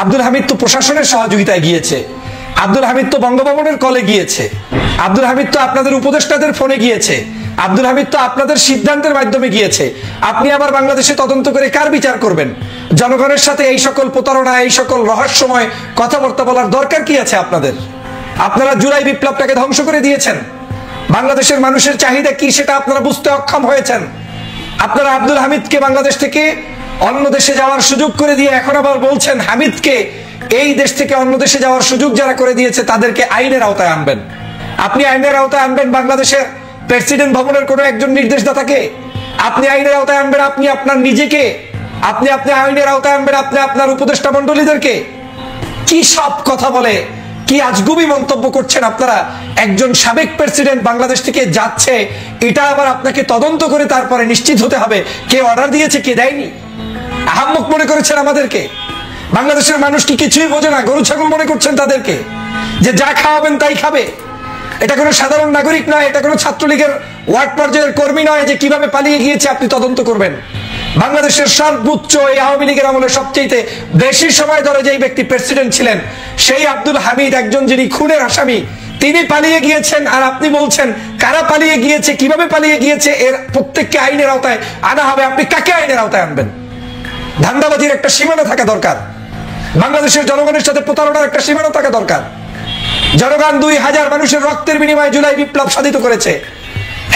আব্দুল হামিদ তো প্রশাসনের সহযোগিতায় গিয়েছে, আব্দুল হামিদ তো বঙ্গভবনের কলে গিয়েছে, আব্দুল হামিদ তো আপনাদের উপদেষ্টাদের ফোনে গিয়েছে, আব্দুল হামিদ তো আপনাদের সিদ্ধান্তের মাধ্যমে গিয়েছে। আপনি আবার বাংলাদেশে তদন্ত করে কার বিচার করবেন? জনগণের সাথে এই সকল প্রতারণা, এই সকল রহস্যময় কথাবার্তা বলার দরকার কি আছে আপনাদের? আপনারা জুলাই বিপ্লবটাকে ধ্বংস করে দিয়েছেন। বাংলাদেশের মানুষের চাহিদা কি সেটা আপনারা বুঝতে অক্ষম হয়েছেন। আপনারা আব্দুল হামিদকে বাংলাদেশ থেকে অন্য দেশে যাওয়ার সুযোগ করে দিয়ে এখন আবার বলছেন হামিদকে এই দেশ থেকে অন্য দেশে যাওয়ার সুযোগ যারা করে দিয়েছে তাদেরকে আইনের আওতায় আনবেন। আপনি আইনের আওতায় আনবেন বাংলাদেশের প্রেসিডেন্ট ভবনের কোনো একজন নির্দেশদাতাকে, আপনি আইনের আওতায় আনবেন আপনি আপনার নিজেকে, আপনি আইনের আওতায় আনবেন আপনি আপনার উপদেষ্টা মন্ডলীদেরকে। কি সব কথা বলে, কি আজগুবি মন্তব্য করছেন আপনারা। একজন সাবেক প্রেসিডেন্ট বাংলাদেশ থেকে যাচ্ছে, এটা আবার আপনাকে তদন্ত করে তারপরে নিশ্চিত হতে হবে কে অর্ডার দিয়েছে কে দেয়নি। আহাম্মক মনে করেছেন আমাদেরকে। বাংলাদেশের মানুষ কি কিছুই বোঝে না, গরু ছাগল মনে করছেন তাদেরকে, যে যা খাওয়াবেন তাই খাবে। এটা কোনো সাধারণ নাগরিক নয়, এটা কোনো ছাত্রলীগের ওয়ার্ড পর্যায়ের কর্মী নয় যে কিভাবে পালিয়ে গিয়েছে আপনি তদন্ত করবেন। বাংলাদেশের সর্বোচ্চ এই আওয়ামী লীগের আমলে সবচেয়ে বেশি সময় ধরে যেই ব্যক্তি প্রেসিডেন্ট ছিলেন সেই আব্দুল হামিদ, একজন যিনি খুনের আসামি, তিনি পালিয়ে গিয়েছেন। আর আপনি বলছেন কারা পালিয়ে গিয়েছে, কিভাবে পালিয়ে গিয়েছে, এর প্রত্যেককে আইনের আওতায় আনা হবে। আপনি কাকে আইনের আওতায় আনবেন? ধান্দাবাজির একটা সীমানা থাকা দরকার। বাংলাদেশের জনগণের সাথে প্রতারণার একটা সীমানা থাকা দরকার। জনগণ 2000 মানুষের রক্তের বিনিময়ে জুলাই বিপ্লব সাধিত করেছে।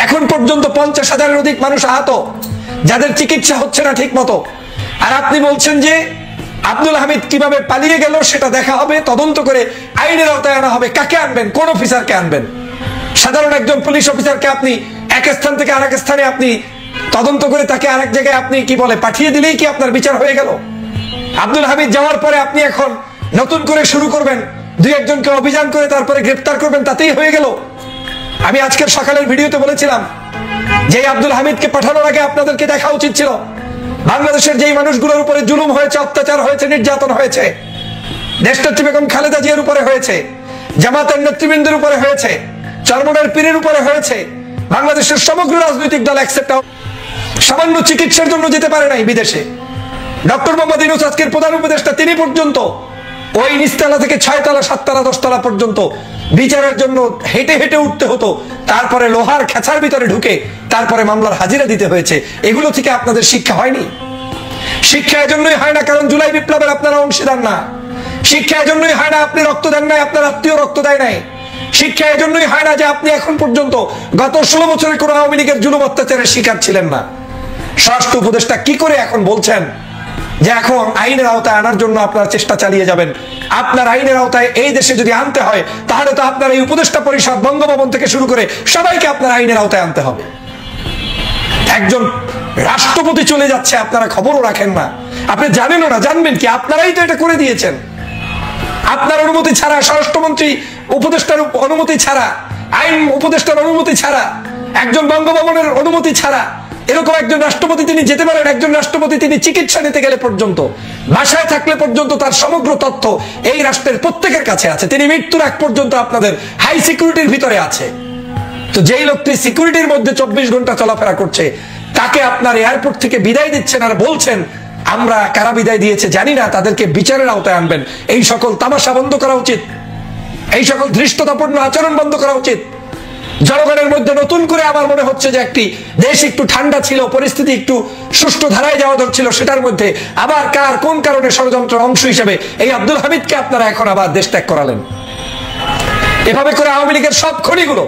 এখন পর্যন্ত 50,000-এর অধিক মানুষ আহত, যাদের চিকিৎসা হচ্ছে না ঠিক মতো। আর আপনি বলছেন যে আব্দুল হামিদ কিভাবে পালিয়ে গেল সেটা দেখা হবে, তদন্ত করে আইনের আওতায় আনা হবে। কাকে আনবেন? কোন অফিসারকে আনবেন? সাধারণ একজন পুলিশ অফিসারকে আপনি এক স্থান থেকে আরেক স্থানে আপনি তদন্ত করে তাকে আরেক জায়গায় আপনি কি বলে পাঠিয়ে দিলেই কি আপনার বিচার হয়ে গেল? আব্দুল হামিদ যাওয়ার পরে আপনি এখন নতুন করে শুরু করবেন, 2-1 জনকে অভিযান করে তারপরে গ্রেফতার করবেন, তাতেই হয়ে গেল? আমি আজকের সকালের ভিডিওতে বলেছিলাম যে আব্দুল হামিদকে পাঠানোর আগে আপনাদেরকে দেখা উচিত ছিল বাংলাদেশের যেই মানুষগুলোর উপরে জুলুম হয়েছে, অত্যাচার হয়েছে, নির্যাতন হয়েছে, দেশনেত্রী বেগম খালেদা জিয়ার উপরে হয়েছে, জামাতের নেতৃবৃন্দের উপরে হয়েছে, চরমনের পীরের উপরে হয়েছে। বাংলাদেশের সমগ্র রাজনৈতিক দল একসেপ্ট সামান্য চিকিৎসার জন্য যেতে পারে নাই বিদেশে। ডক্টর মোহাম্মদ ইউনূস আজকের প্রধান উপদেষ্টা, তিনি পর্যন্ত ওই নিচতলা থেকে 6 তলা 7 তলা 10 তলা পর্যন্ত বিচারের জন্য হেঁটে হেঁটে উঠতে হতো, তারপরে লোহার খেঁচার ভিতরে ঢুকে তারপরে মামলার হাজিরা দিতে হয়েছে। এগুলো থেকে আপনাদের শিক্ষা হয়নি? শিক্ষা এজন্যই হয় না কারণ জুলাই বিপ্লবের আপনারা অংশীদার না। শিক্ষা এজন্যই হয় না আপনি রক্ত দেন নাই, আপনার আত্মীয় রক্ত দেয় নাই। শিক্ষা এজন্যই হয় না যে আপনি এখন পর্যন্ত গত 16 বছরে কোনো আওয়ামী লীগের জুলুম অত্যাচারের শিকার ছিলেন না। স্বরাষ্ট্র উপদেষ্টা কি করে এখন বলছেন যে এখন আইনের আওতায় আনার জন্য আপনারা চেষ্টা চালিয়ে যাবেন? আপনার আইনের আওতায় এই দেশে যদি আনতে হয় তাহলে তো আপনার এই উপদেষ্টা পরিষদ, বঙ্গভবন থেকে শুরু করে সবাইকে আপনার আইনের আওতায় আনতে হবে। একজন রাষ্ট্রপতি চলে যাচ্ছে, আপনারা খবরও রাখেন না, আপনি জানেনও না। জানবেন কি? আপনারাই তো এটা করে দিয়েছেন। আপনার অনুমতি ছাড়া, স্বরাষ্ট্রমন্ত্রী উপদেষ্টার অনুমতি ছাড়া, আইন উপদেষ্টার অনুমতি ছাড়া, একজন বঙ্গভবনের অনুমতি ছাড়া এরকম একজন রাষ্ট্রপতি তিনি যেতে পারেন। একজন রাষ্ট্রপতি তিনি চিকিৎসা নিতে গেলে পর্যন্ত, বাসায় থাকলে পর্যন্ত তার সমগ্র তথ্য এই রাষ্ট্রের প্রত্যেকের কাছে আছে। তিনি মৃত্যুর আগ পর্যন্ত আপনাদের হাই সিকিউরিটির ভিতরে আছে। তো যেই লোকটি সিকিউরিটির মধ্যে 24 ঘন্টা চলাফেরা করছে তাকে আপনার এয়ারপোর্ট থেকে বিদায় দিচ্ছেন আর বলছেন আমরা কারা বিদায় দিয়েছে জানি না, তাদেরকে বিচারের আওতায় আনবেন। এই সকল তামাশা বন্ধ করা উচিত, এই সকল ধৃষ্টতাপূর্ণ আচরণ বন্ধ করা উচিত। জনগণের মধ্যে নতুন করে আমার মনে হচ্ছে যে একটি দেশ একটু ঠান্ডা ছিল, পরিস্থিতি একটু সুষ্ঠু ধারায় যাওয়া ধরছিল, সেটার মধ্যে আবার কার কোন কারণে ষড়যন্ত্রের অংশ হিসেবে এই আব্দুল হামিদকে আপনারা এখন আবার দেশ ত্যাগ করালেন। এভাবে করে আওয়ামী লীগের সব খনিগুলো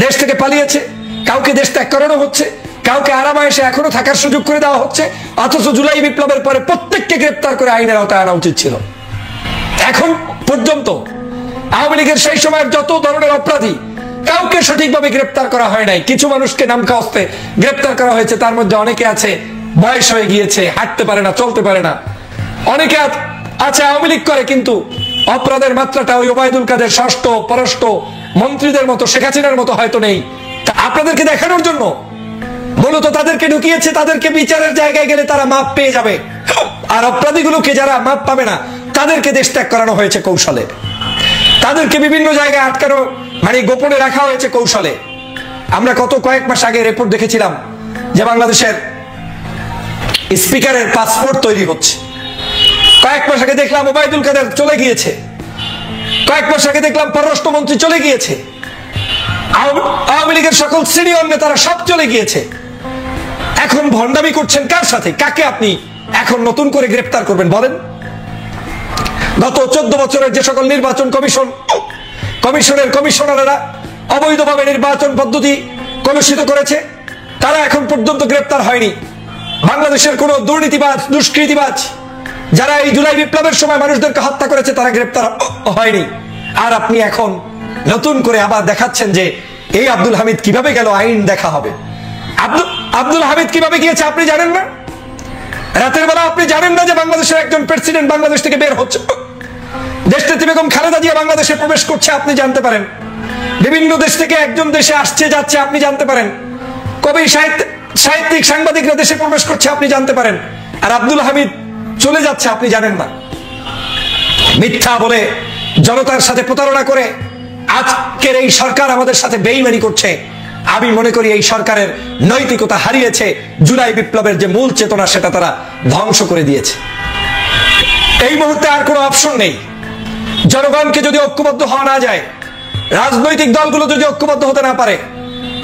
দেশ থেকে পালিয়েছে, কাউকে দেশ ত্যাগ করানো হচ্ছে, কাউকে আরামায়েশে এখনো থাকার সুযোগ করে দেওয়া হচ্ছে। অথচ জুলাই বিপ্লবের পরে প্রত্যেককে গ্রেপ্তার করে আইনের আওতায় আনা উচিত ছিল। এখন পর্যন্ত আওয়ামী লীগের সেই সময়ের যত ধরনের অপরাধী কাউকে সঠিকভাবে গ্রেপ্তার করা হয় নাই। কিছু মানুষকে নামকা অস্তে গ্রেপ্তার করা হয়েছে, তার মধ্যে অনেকে আছে বয়স হয়ে গিয়েছে, হাঁটতে পারে না, চলতে পারে না। অনেকে আছে আওয়ামী লীগ করে কিন্তু অপরাধের মাত্রাটা ওই ওবায়দুল কাদের ষষ্ঠ পররাষ্ট্র মন্ত্রীদের মতো, শেখ হাসিনার মতো হয়তো নেই। আপনাদেরকে দেখানোর জন্য মূলত তাদেরকে ঢুকিয়েছে, তাদেরকে বিচারের জায়গায় গেলে তারা মাপ পেয়ে যাবে। আর অপরাধীগুলোকে যারা মাপ পাবে না তাদেরকে দেশ ত্যাগ করানো হয়েছে কৌশলে, তাদেরকে বিভিন্ন জায়গায় আটকানো মানে গোপনে রাখা হয়েছে কৌশলে। আমরা কয়েক মাস আগে রিপোর্ট দেখেছিলাম যে বাংলাদেশের স্পিকারের পাসপোর্ট তৈরি হচ্ছে। কয়েক মাস আগে দেখলাম ওবায়দুল কাদের চলে গিয়েছে, কয়েক মাস আগে দেখলাম পররাষ্ট্রমন্ত্রী চলে গিয়েছে, আওয়ামী লীগের সকল সিনিয়র নেতারা সব চলে গিয়েছে। এখন ভণ্ডামি করছেন কার সাথে? কাকে আপনি এখন নতুন করে গ্রেফতার করবেন বলেন? গত 14 বছরের যে সকল নির্বাচন কমিশনের কমিশনাররা অবৈধভাবে নির্বাচন পদ্ধতি কলুষিত করেছে, তারা এখন পর্যন্ত গ্রেফতার হয়নি। বাংলাদেশের কোন দুর্নীতিবাজ, দুষ্কৃতিবাজ যারা এই জুলাই বিপ্লবের সময় মানুষদেরকে হত্যা করেছে, তারা গ্রেফতার হয়নি। আর আপনি এখন নতুন করে আবার দেখাচ্ছেন যে এই আব্দুল হামিদ কিভাবে গেল, আইন দেখা হবে। আব্দুল হামিদ কিভাবে গিয়েছে আপনি জানেন না? রাতের বেলা আপনি জানেন না যে বাংলাদেশের একজন প্রেসিডেন্ট বাংলাদেশ থেকে বের হচ্ছে? দেশনেত্রী বেগম খালেদা জিয়া বাংলাদেশে প্রবেশ করছে, আপনি জানতে পারেন। বিভিন্ন দেশ থেকে একজন দেশে আসছে যাচ্ছে, আপনি জানতে পারেন। কবি, সাহিত্যিক, সাংবাদিকরা দেশে প্রবেশ করছে, আপনি জানতে পারেন। আর আব্দুল হামিদ চলে যাচ্ছে, আপনি জানেন না। মিথ্যা বলে, জনতার সাথে প্রতারণা করে আজকের এই সরকার আমাদের সাথে বেইমানি করছে। আমি মনে করি এই সরকারের নৈতিকতা হারিয়েছে। জুলাই বিপ্লবের যে মূল চেতনা, সেটা তারা ধ্বংস করে দিয়েছে। এই মুহূর্তে আর কোনো অপশন নেই। জনগণকে যদি ঐক্যবদ্ধ হওয়া না যায়, রাজনৈতিক দলগুলো যদি ঐক্যবদ্ধ হতে না পারে,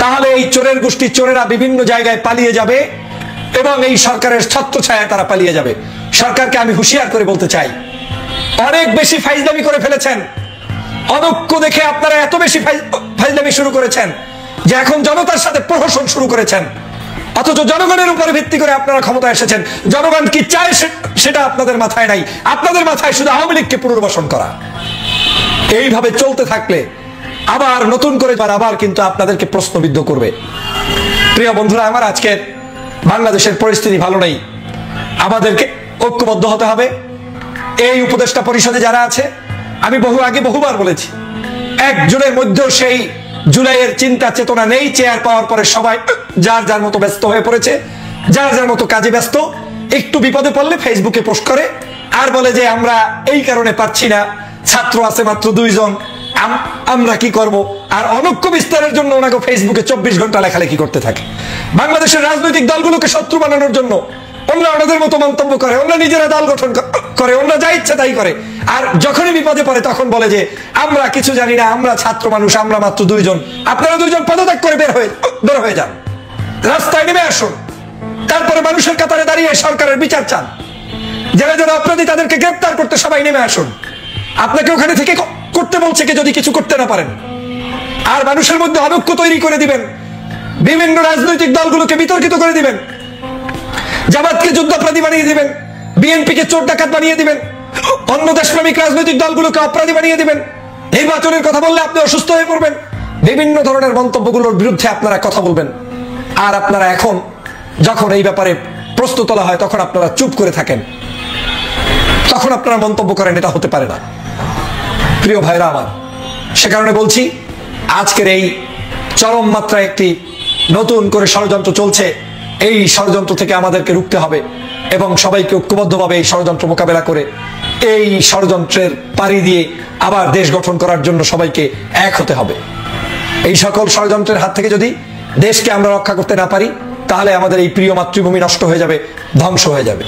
তাহলে এই চোরের গোষ্ঠী চোরেরা বিভিন্ন জায়গায় পালিয়ে যাবে এবং এই সরকারের ছত্রছায়ায় তারা পালিয়ে যাবে। সরকারকে আমি হুঁশিয়ার করে বলতে চাই, অনেক বেশি ফাইজলামি করে ফেলেছেন। অনৈক্য দেখে আপনারা এত বেশি ফাইজলামি শুরু করেছেন যে এখন জনতার সাথে প্রহসন শুরু করেছেন। অথচ জনগণের উপরে ভিত্তি করে আপনারা ক্ষমতায় এসেছেন। জনগণ কি চায় সেটা আপনাদের মাথায় নাই। আপনাদের মাথায় শুধু আওয়ামী লীগকে পুনর্বাসন করা। এইভাবে চলতে থাকলে আবার নতুন করে আবার কিন্তু আপনাদেরকে প্রশ্নবিদ্ধ করবে। প্রিয় বন্ধুরা আমার, আজকের বাংলাদেশের পরিস্থিতি ভালো নেই। আমাদেরকে ঐক্যবদ্ধ হতে হবে। এই উপদেষ্টা পরিষদে যারা আছে, আমি বহুবার বলেছি, একজনের মধ্যেও সেই জুলাইয়ের চিন্তা চেতনা নেই। চেয়ার পাওয়ার পরে সবাই যার যার মতো ব্যস্ত হয়ে পড়েছে, যার যার মতো কাজে ব্যস্ত। একটু বিপদে পড়লে ফেসবুকে পোস্ট করে আর বলে যে আমরা এই কারণে পাচ্ছি না, ছাত্র আছে মাত্র 2 জন, আমরা কি করব। আর অনৈক্য বিস্তারের জন্য ওনাকে ফেসবুকে 24 ঘন্টা লেখালেখি করতে থাকে। বাংলাদেশের রাজনৈতিক দলগুলোকে শত্রু বানানোর জন্য ওনারা ওনাদের মতো মন্তব্য করে, ওনারা নিজেরা দল গঠন করে, ওনারা যা ইচ্ছা তাই করে। আর যখনই বিপদে পড়ে তখন বলে যে আমরা কিছু জানি না, আমরা ছাত্র মানুষ, আমরা মাত্র 2 জন। আপনারা 2 জন পদত্যাগ করে বের হয়ে যান, রাস্তায় নেমে আসুন, তারপরে মানুষের কাতারে দাঁড়িয়ে সরকারের বিচার চান। যারা যারা অপরাধী তাদেরকে গ্রেফতার করতে সবাই নেমে আসুন। আপনাকে ওখানে থেকে করতে বলছে কি যদি কিছু করতে না পারেন। আর মানুষের মধ্যে অনৈক্য তৈরি করে দিবেন, বিভিন্ন রাজনৈতিক দলগুলোকে বিতর্কিত করে দিবেন, জামাতকে যুদ্ধাপরাধী বানিয়ে দিবেন, বিএনপিকে চোর ডাকাত বানিয়ে দিবেন, অন্য দেশপ্রেমিক রাজনৈতিক দলগুলোকে অপরাধী বানিয়ে দিবেন। নির্বাচনের কথা বললে আপনি অসুস্থ হয়ে পড়বেন। বিভিন্ন ধরনের মন্তব্যগুলোর বিরুদ্ধে আপনারা কথা বলবেন। আর আপনারা এখন যখন এই ব্যাপারে প্রশ্ন তোলা হয় তখন আপনারা চুপ করে থাকেন, তখন আপনারা মন্তব্য করেন। এটা হতে পারে না প্রিয় ভাইরা আমার। সে কারণে বলছি, আজকের এই চরম মাত্রায় একটি নতুন করে ষড়যন্ত্র চলছে। এই ষড়যন্ত্র থেকে আমাদেরকে রুখতে হবে এবং সবাইকে ঐক্যবদ্ধভাবে এই ষড়যন্ত্র মোকাবেলা করে এই ষড়যন্ত্রের পাড়ি দিয়ে আবার দেশ গঠন করার জন্য সবাইকে এক হতে হবে। এই সকল ষড়যন্ত্রের হাত থেকে যদি দেশকে আমরা রক্ষা করতে না পারি, তাহলে আমাদের এই প্রিয় মাতৃভূমি নষ্ট হয়ে যাবে, ধ্বংস হয়ে যাবে।